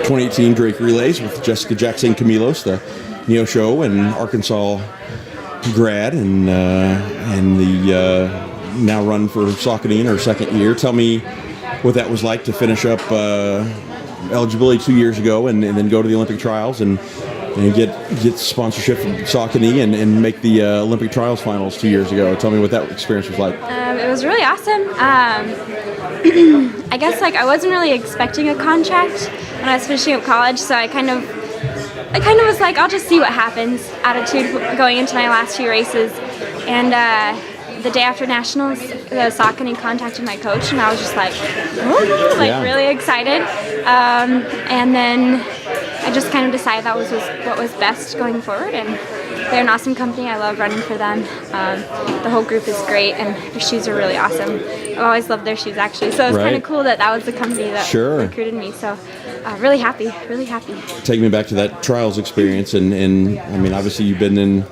2018 Drake Relays with Jessica Jackson Kamilos, the Neo Show and Arkansas grad, and the now run for Saucony in her second year. Tell me what that was like to finish up eligibility 2 years ago and then go to the Olympic trials and get sponsorship from Saucony and make the Olympic trials finals 2 years ago. Tell me what that experience was like. It was really awesome. I guess I wasn't really expecting a contract when I was finishing up college, so I kind of was like, I'll just see what happens attitude going into my last few races. And the day after nationals, the Saucony contacted my coach, and I was just like, really excited. And then I just kind of decided that was what was best going forward, and they're an awesome company. I love running for them. The whole group is great, and their shoes are really awesome. I've always loved their shoes, actually, so it was kind of cool that was the company that recruited me. So really happy. Take me back to that trials experience, and I mean, obviously you've been in,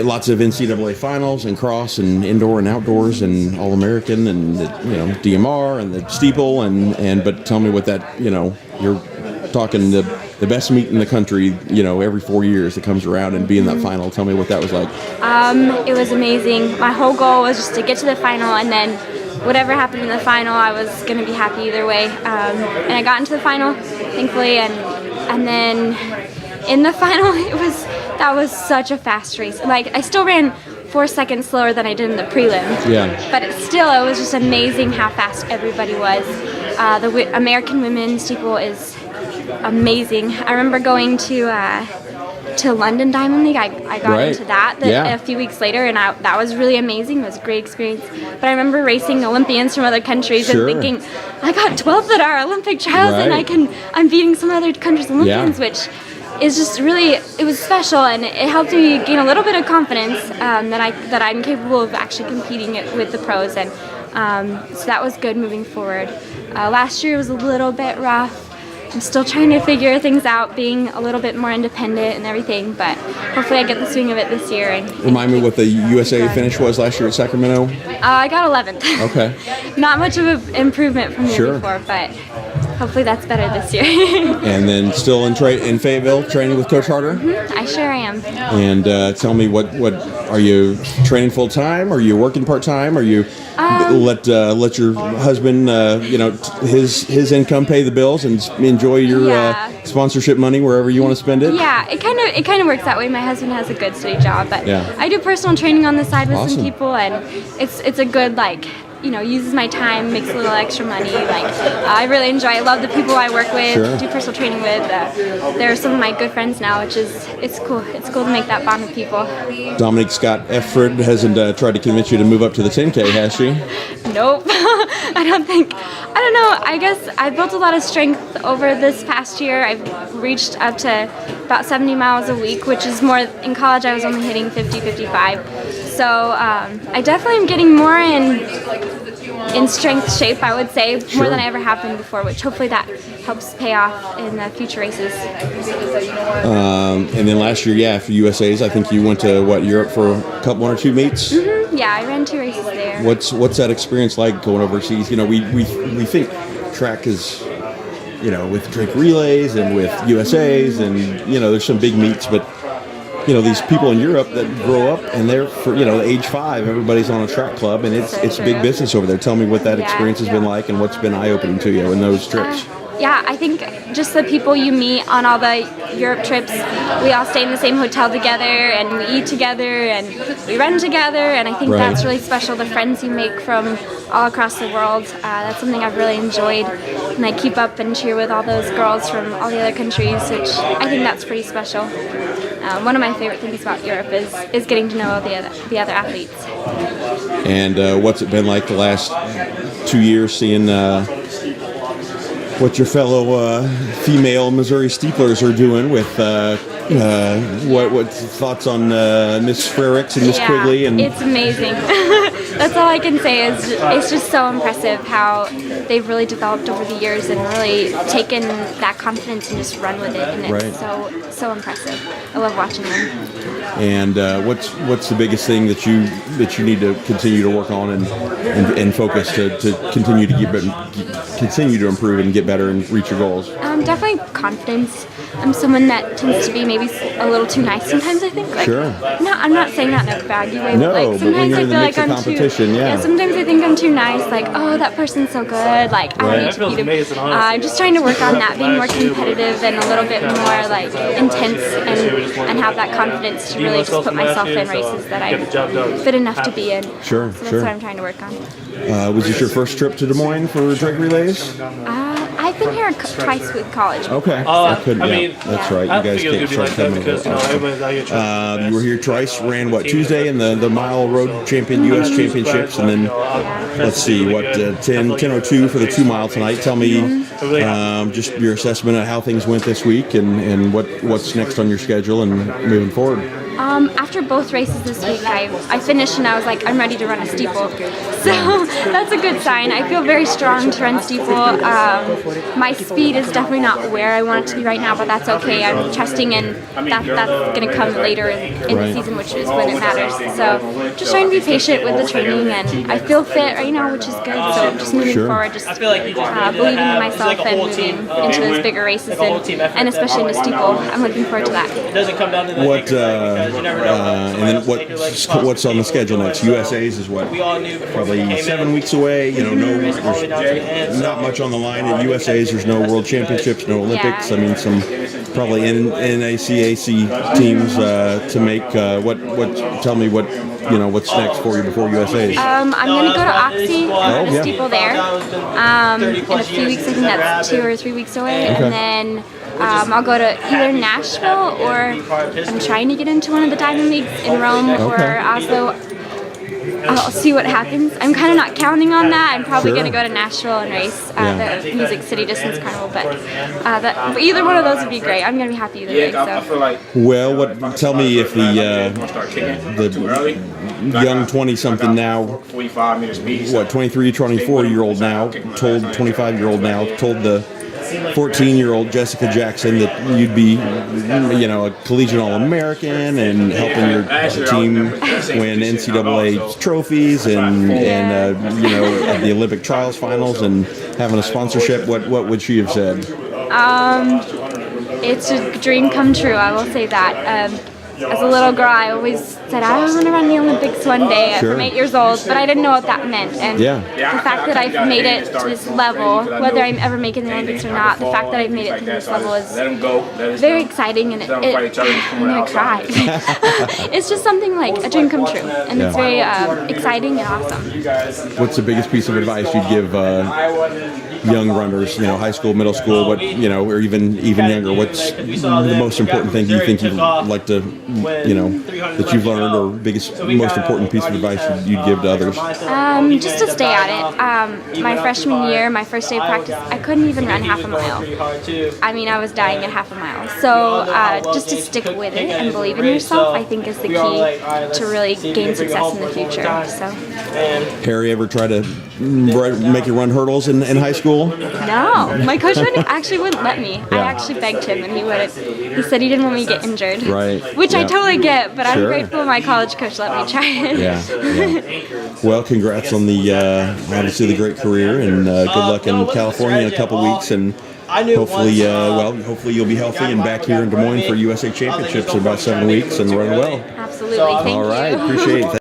lots of NCAA finals and cross and indoor and outdoors and All-American and the, DMR and the steeple but tell me what that, you're talking the best meet in the country, every 4 years that comes around and be in that final. Tell me what that was like. It was amazing. My whole goal was just to get to the final, and then whatever happened in the final, I was going to be happy either way. And I got into the final, thankfully, and then in the final, that was such a fast race. I still ran 4 seconds slower than I did in the prelim. Yeah. But it was just amazing how fast everybody was. The American women's steeple is amazing. I remember going to London Diamond League. I got into that a few weeks later, and that was really amazing. It was a great experience. But I remember racing Olympians from other countries and thinking, I got 12th at our Olympic trials, and I'm beating some other countries' Olympians, which is just really, it was special, and it helped me gain a little bit of confidence that I'm capable of actually competing with the pros, and so that was good moving forward. Last year was a little bit rough. I'm still trying to figure things out, being a little bit more independent and everything, but hopefully I get the swing of it this year. Remind me what the USA finish was last year at Sacramento? I got 11th. Okay. Not much of an improvement from the year before, but hopefully that's better this year. And then still in Fayetteville, training with Coach Harder? Mm-hmm. I sure am. And tell me, what are you training full time? Are you working part time? Are you let your husband, his income pay the bills and enjoy your sponsorship money wherever you want to spend it? Yeah, it kind of works that way. My husband has a good steady job, but I do personal training on the side with some people, and it's a good uses my time, makes a little extra money. I really enjoy it. I love the people I work with, do personal training with. They're some of my good friends now, it's cool. It's cool to make that bond with people. Dominique Scott Efford hasn't tried to convince you to move up to the 10K, has she? Nope. I don't know. I guess I built a lot of strength over this past year. I've reached up to about 70 miles a week, which is more. In college, I was only hitting 50, 55. So I definitely am getting more in strength shape, I would say, more than I ever have been before, which hopefully that helps pay off in the future races. And then last year, after USA's, I think you went to, Europe for one or two meets? Mm-hmm. Yeah, I ran 2 races there. What's that experience like going overseas? We think track is, with Drake Relays and with USA's and, there's some big meets, but these people in Europe that grow up and they're age 5, everybody's on a track club, and it's big business over there. Tell me what that experience has been like and what's been eye-opening to you in those trips. I think just the people you meet on all the Europe trips, we all stay in the same hotel together, and we eat together, and we run together, and I think that's really special, the friends you make from all across the world. That's something I've really enjoyed, and I keep up and cheer with all those girls from all the other countries, which I think that's pretty special. One of my favorite things about Europe is getting to know all the other athletes. And what's it been like the last 2 years seeing what your fellow female Missouri steeplers are doing with what thoughts on Miss Frericks and Miss Quigley? And it's amazing. That's all I can say. It's just so impressive how that they've really developed over the years and really taken that confidence and just run with it, and it's so impressive. I love watching them. And what's the biggest thing that you need to continue to work on and focus to continue to improve and get better and reach your goals? Definitely confidence. I'm someone that tends to be maybe a little too nice sometimes, I think. Like, sure. No, I'm not saying that in a baggy way. No, but, like, sometimes but when you're I in the feel mix like of I'm competition, too. yeah. Sometimes I think I'm too nice. Like, oh, that person's so good. Like, I need to beat him. I'm just trying to work on that, being more competitive and a little bit more like intense, and have that confidence to really just put myself in races that I'm fit enough to be in. Sure, so that's what I'm trying to work on. Was this your first trip to Des Moines for drag relays? I've been here twice with college. Okay. That's right. You guys can't start coming. You were here twice. Ran what, Tuesday in the mile road U.S. championships, and then let's see, 10:02 for the 2 mile tonight. Tell me just your assessment of how things went this week and what's next on your schedule and moving forward. After both races this week, I finished and I was like, I'm ready to run a steeple. So that's a good sign. I feel very strong to run steeple. My speed is definitely not where I want it to be right now, but that's okay. I'm trusting in that's going to come later in the season, which is when it matters. So just trying to be patient with the training, and I feel fit right now, which is good. So just moving forward, just believing in myself and moving into those bigger races and especially in the steeple. I'm looking forward to that. And then what's on the schedule next? USA's is what? Probably 7 weeks away. There's not much on the line at USA's. There's no World Championships, no Olympics. I mean, some probably NACAC teams to make. Tell me what's next for you before USA's? I'm going to go to Oxy and the steeple there in a few weeks. I think that's 2 or 3 weeks away, and then I'll go to either Nashville or I'm trying to get into one of the Diamond Leagues in Rome or Oslo. I'll see what happens. I'm kind of not counting on that. I'm probably going to go to Nashville and race the Music City Distance Carnival, but either one of those would be great. I'm going to be happy either way. So. Well, tell me if the young 20-something now, 23, 24-year-old now, told 25-year-old now, told the 14-year-old Jessica Jackson that you'd be, a collegiate All-American and helping your team win NCAA trophies and at the Olympic trials finals and having a sponsorship. What would she have said? It's a dream come true. I will say that. As a little girl, I always said I want to run the Olympics one day from 8 years old, but I didn't know what that meant. And the fact that I've made it to this level, whether I'm ever making the Olympics or not, the fact that I've made it to this level is very exciting, and I'm going to cry. It's just something like a dream come true, and it's very exciting and awesome. What's the biggest piece of advice you'd give young runners, high school, middle school, or even younger? What's the most important thing you think you'd like to, that you've learned, or most important piece of advice you'd give to others? Just to stay at it. My freshman year, my first day of practice, I couldn't even run half a mile. I mean, I was dying at half a mile. So just to stick with it and believe in yourself, I think is the key to really gain success in the future. So. Harry ever try to make you run hurdles in high school? No, my coach actually wouldn't let me. I actually begged him, and he wouldn't. He said he didn't want me to get injured. Right. Which I totally get, but I'm grateful my college coach let me try it. Yeah. Well, congrats on obviously the great career, and good luck in California in a couple weeks, and hopefully you'll be healthy and back here in Des Moines for USA Championships in about 7 weeks and run well. Absolutely. Thank you. All right. Appreciate it.